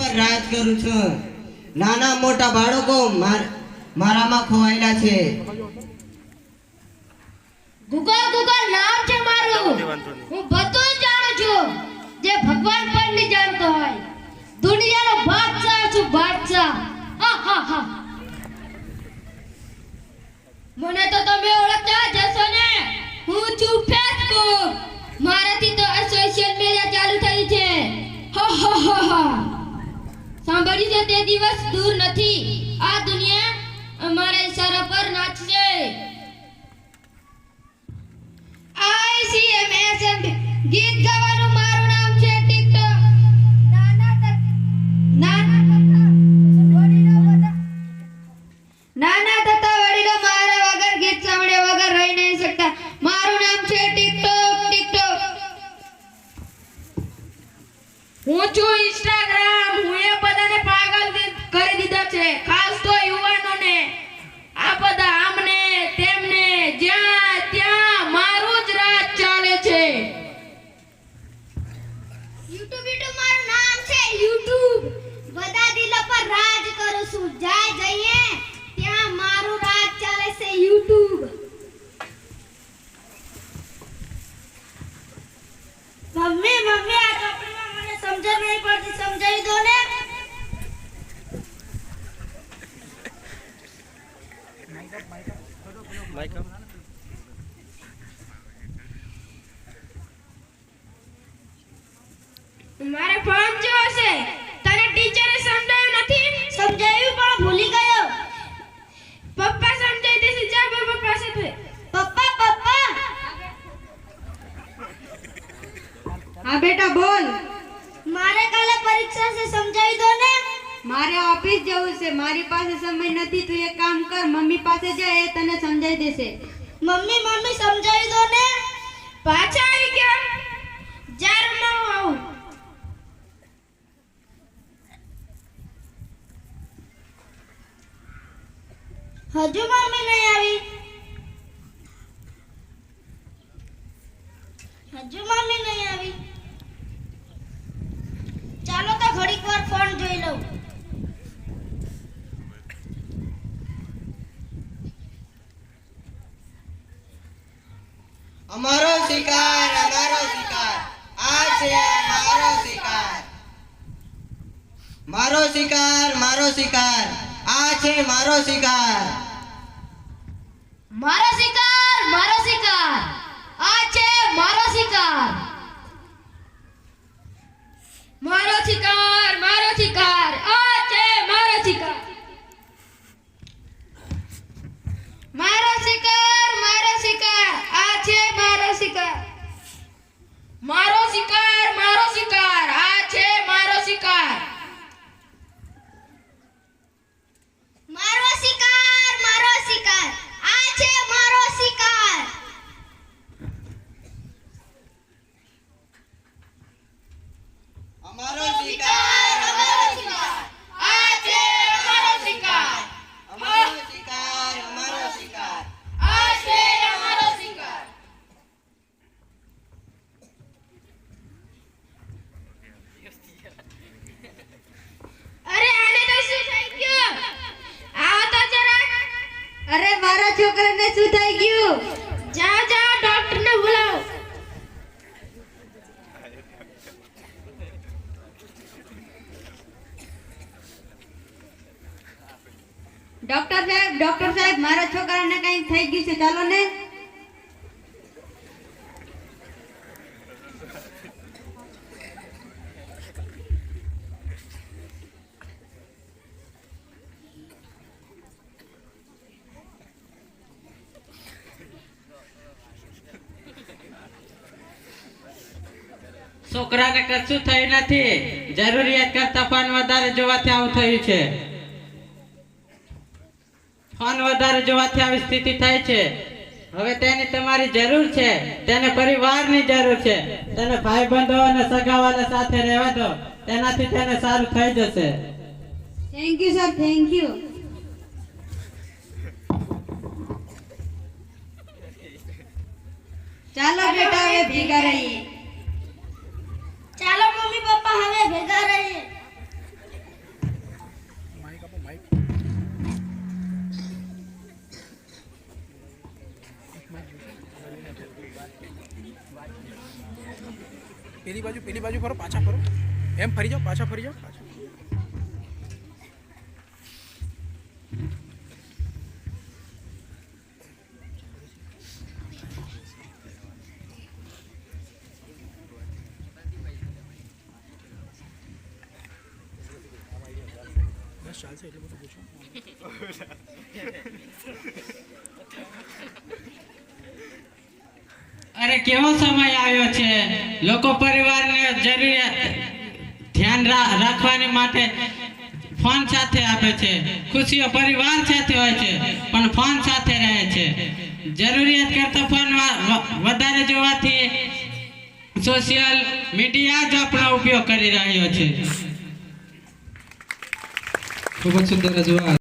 પર રાજ કરું છું. નાના મોટા બાળકો મારામાં ખોવાયેલા છે. ગુગલ નામ છે મારું. હું બધું જ જાણું છું જે ભગવાન પણ નહીં જાણતો હોય. દુનિયાનો બાદશાહ છું, બાદશાહ. હા. મને તો તમે ઓળખતા જ હશો ને. હું છું ફેસબુક. મારાથી તો આ સોશિયલ મીડિયા ચાલુ થઈ છે. હા. સાંભળ્યું છે તે દિવસ દૂર નથી. આ દુનિયા અમારા ઈશારા પર નાચશે. ICMSM ગીત ગાવાનું મારું નામ છે ટિકટોક. નાના તથા વડીલો મારા વગર ગીત સાંભળ્યા વગર રહી નહીં શકતા. મારું નામ છે ટિકટોક. હું છું ઇન્સ્ટાગ્રામ. હું એ બધાને પાગલ કરી દીધા છે, ખાસ તો યુવાનોને. આ બધા આમને તેમને જ્યાં ત્યાં મારું જ રાજ ચાલે છે. યુટ્યુબ મારું નામ છે યુટ્યુબ. બધા દિલો પર રાજ કરું છું. જઈએ ત્યાં મારું રાજ ચાલે છે યુટ્યુબ. મમ્મી આ ચોપડીમાં મને સમજણ નહીં પડતી, સમજાવી દો ને. મારે ફોન જેવો છે. તને ટીચરે સમજાવ્યું નથી? સમજાવ્યું પણ ભૂલી ગયો. પપ્પા સમજાવી દેશે. જા પપ્પા પાસે તું. પપ્પા हाँ बेटा बोल. મારે કાલે પરીક્ષા છે, સમજાવી દો ને. मारे ऑफिस जવું છે. મારી પાસે સમય નથી. તું એક કામ કર, મમ્મી પાસે જા, એ તને સમજાવી દેશે. મમ્મી સમજાવી દો ને. પાછા આવી ગયા. જા રમવા આવું. હજુ મમ્મી નહીં આવી. ચાલો તો ઘડીક વાર ફોન જોઈ લઉં. અમારો શિકાર આ છે મારો શિકાર. મારો શિકાર આ છે મારો શિકાર. મારો શિકાર આ છે મારો શિકાર. મારો શિકાર આ છે મારો શિકાર. મારો શિકાર આ છે મારો શિકાર. મારો શિકાર આ છે મારો શિકાર. મારો શિકાર આ છે મારો શિકાર. અમારો શિકાર આ છે અમારો શિકાર. અમારો શિકાર આ છે અમારો શિકાર. અરે આને તો શું થઈ ગયું? આવો તો જરા. અરે મારા છોકરાને શું થઈ ગયું? જાઓ ડોક્ટરને બોલાવો. ડોક્ટર સાહેબ મારા છોકરાને કંઈક થઈ ગયું છે. ચાલો ને. છોકરાને કશું થયું નથી. જરૂરિયાત કરતા ફોન વધારે જોવાથી આવું થયું છે. ફોન વધારે જોવાથી આવી સ્થિતિ થાય છે. હવે તેની તમારી જરૂર છે. તેને પરિવારની જરૂર છે. તેને ભાઈબંધો અને સગાવાલા સાથે રહેવા દો. તેનાથી તેને સારું થઈ જશે. Thank you sir, thank you. ચાલો બેટા હવે ભેગા રહીએ. ચાલો મમ્મી પપ્પા હવે ભેગા રહીએ. પેલી બાજુ ફરો, પાછા ફરો, એમ ફરી જાઓ, પાછા ફરી જાઓ, પાછા. બસ ચાલશે એટલે બધું પૂછો. અરે કેવો સમય આવ્યો છે, લોકો પરિવારને જરૂરિયાત ધ્યાન રાખવાની માટે ફોન સાથે આપે છે. ખુશીઓ પરિવાર સાથે હોય છે પણ ફોન સાથે રહે છે. જરૂરિયાત કરતા ફોન વધારે જોવાથી સોશિયલ મીડિયા જ આપણો ઉપયોગ કરી રહ્યો છે. ખૂબ જ સુંદર રજૂઆત.